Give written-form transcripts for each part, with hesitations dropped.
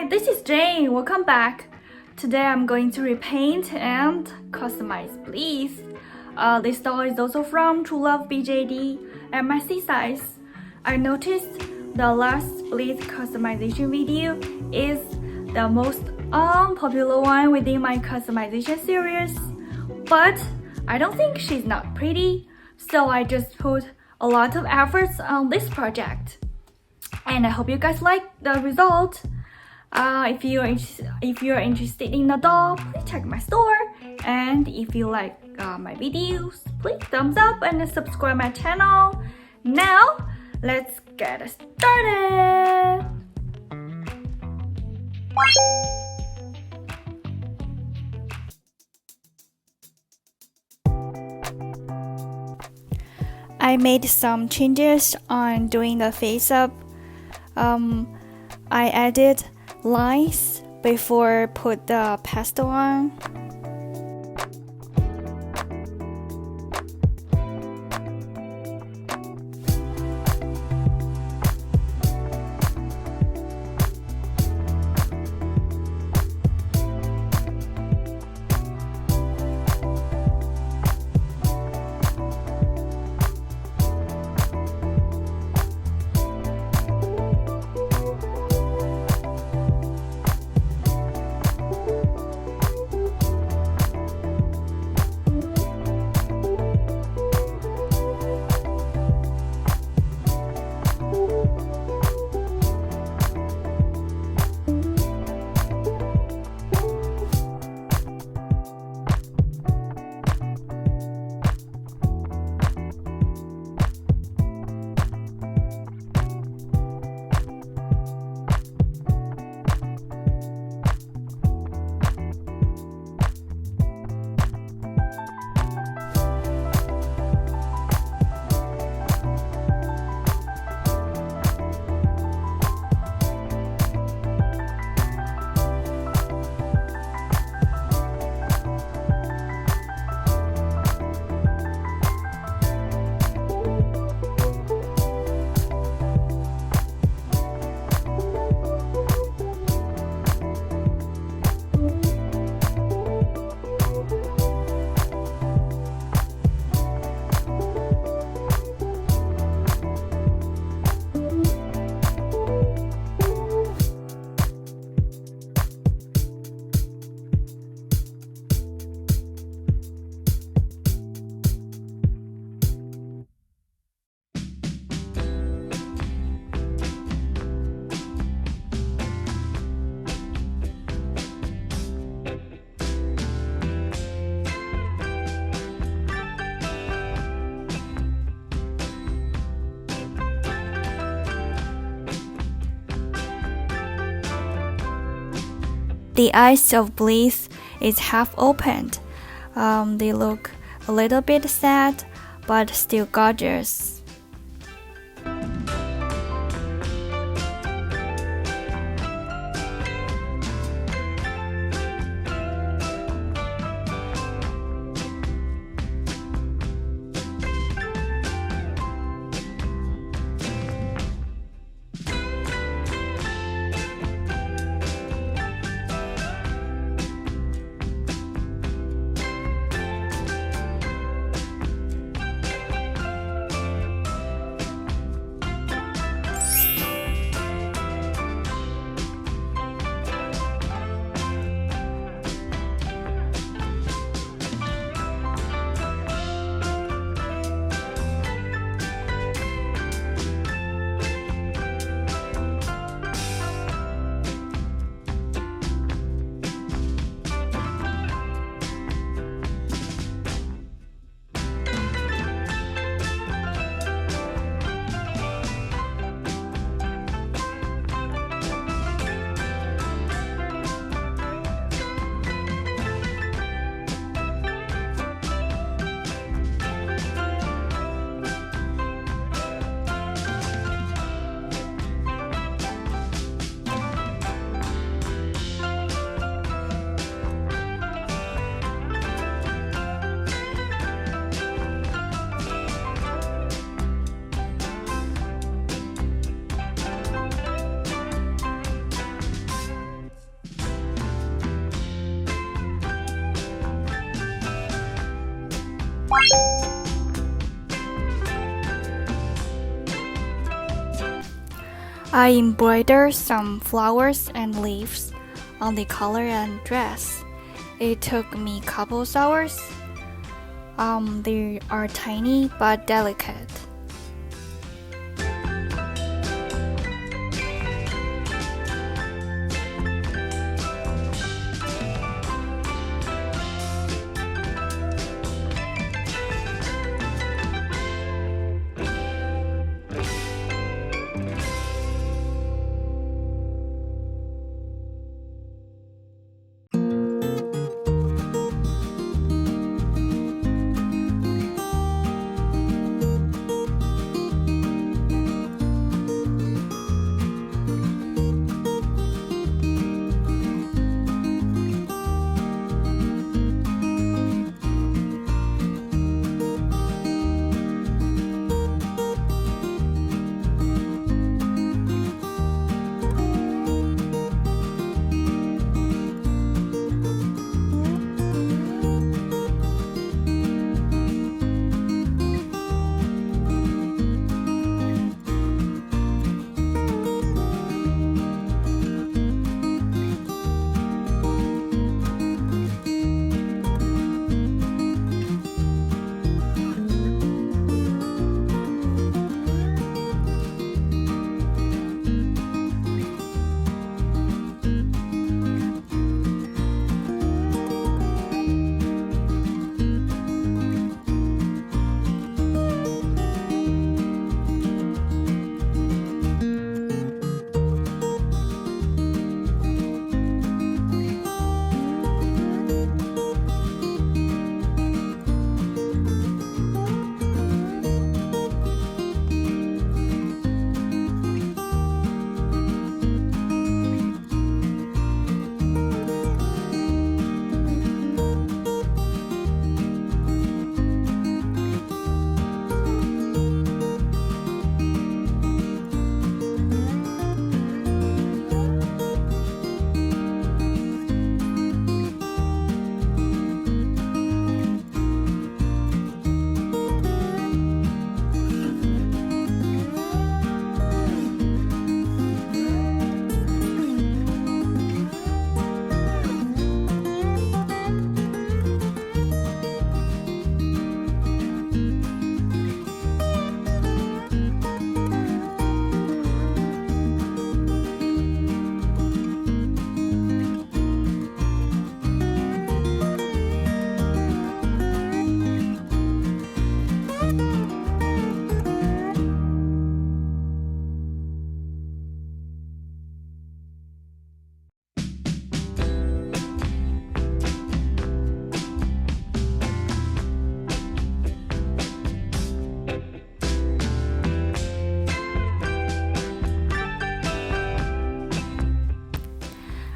Hi, this is Jane. Welcome back. Today I'm going to repaint and customize Blithe. This doll is also from True Love BJD MSD size. I noticed the last Blithe customization video is the most unpopular one within my customization series, but I don't think she's not pretty, so I just put a lot of efforts on this project. And I hope you guys like the result. If you're interested in the doll, please check my store. And if you like my videos, please thumbs up and subscribe my channel. Now, let's get started. I made some changes on doing the face up. I added lines before put the pastel on. The eyes of Blithe is half opened. They look a little bit sad, but still gorgeous. I embroidered some flowers and leaves on the collar and dress. It took me a couple hours. They are tiny but delicate.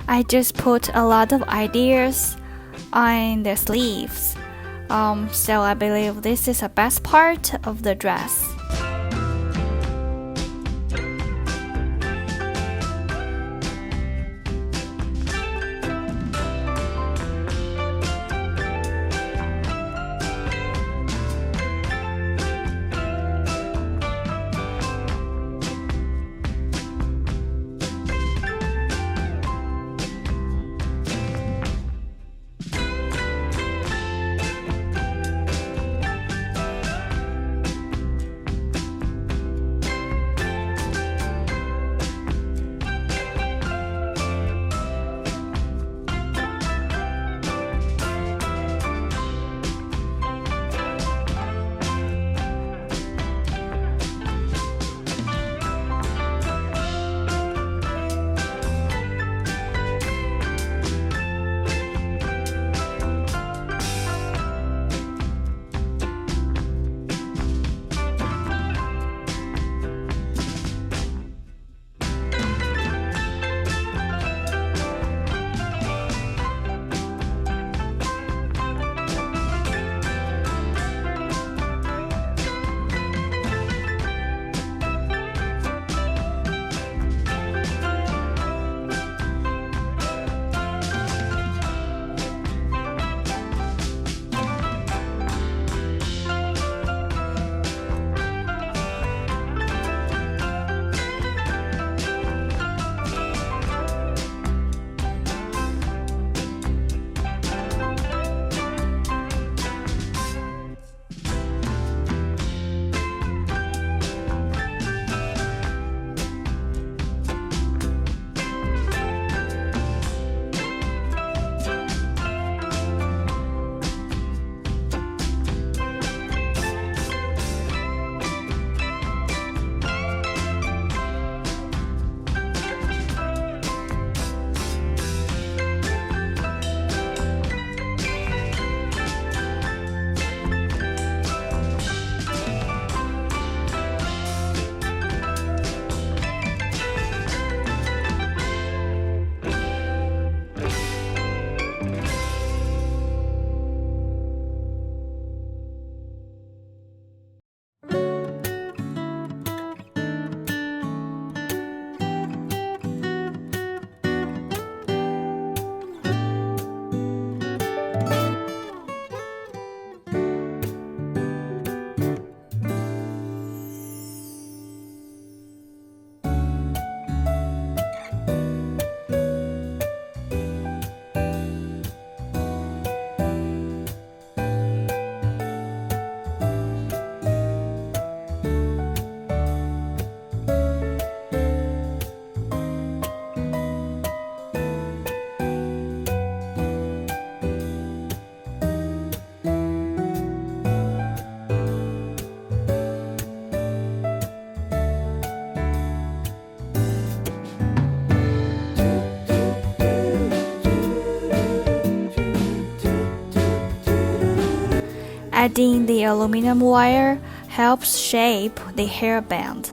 I just put a lot of ideas on the sleeves, so I believe this is the best part of the dress. Adding the aluminum wire helps shape the hairband.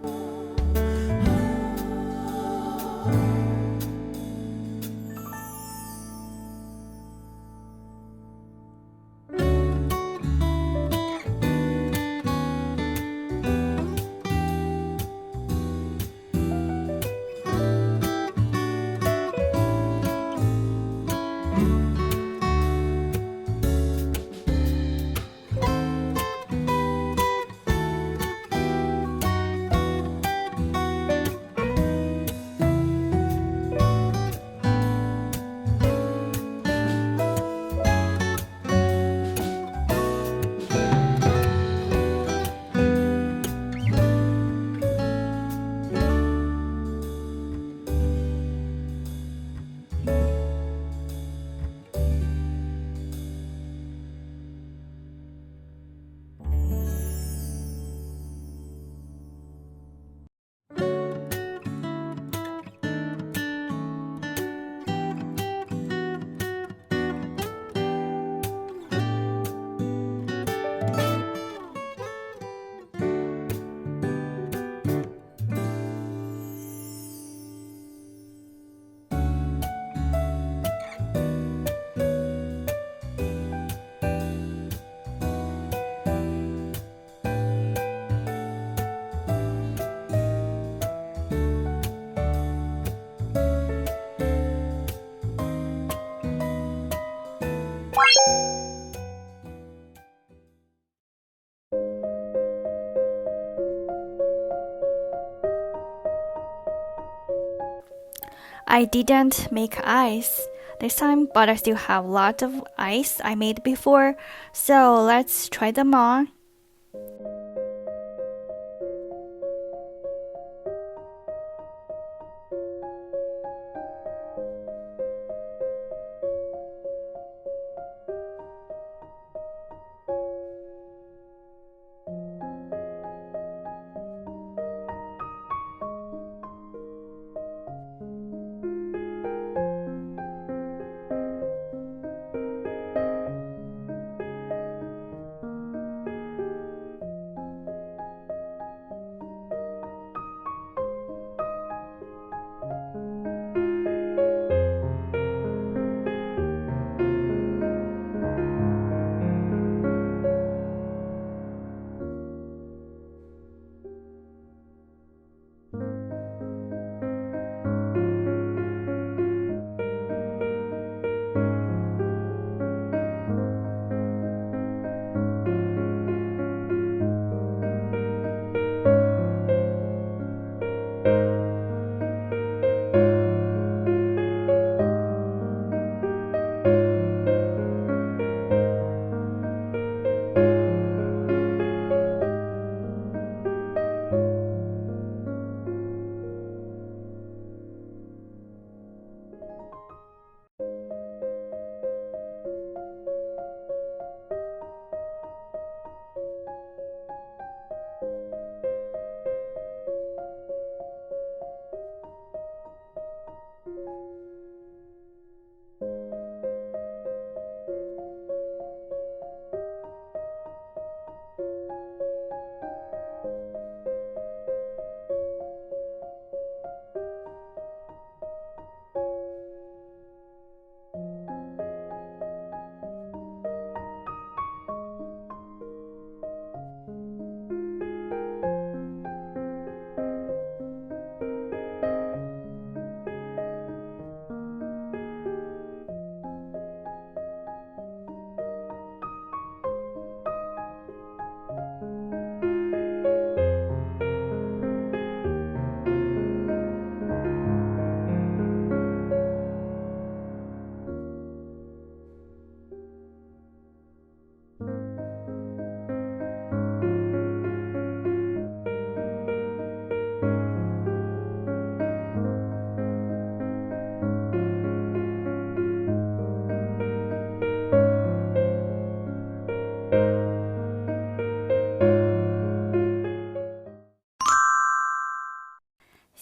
I didn't make ice this time, but I still have lots of ice I made before, so let's try them on.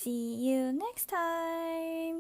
See you next time!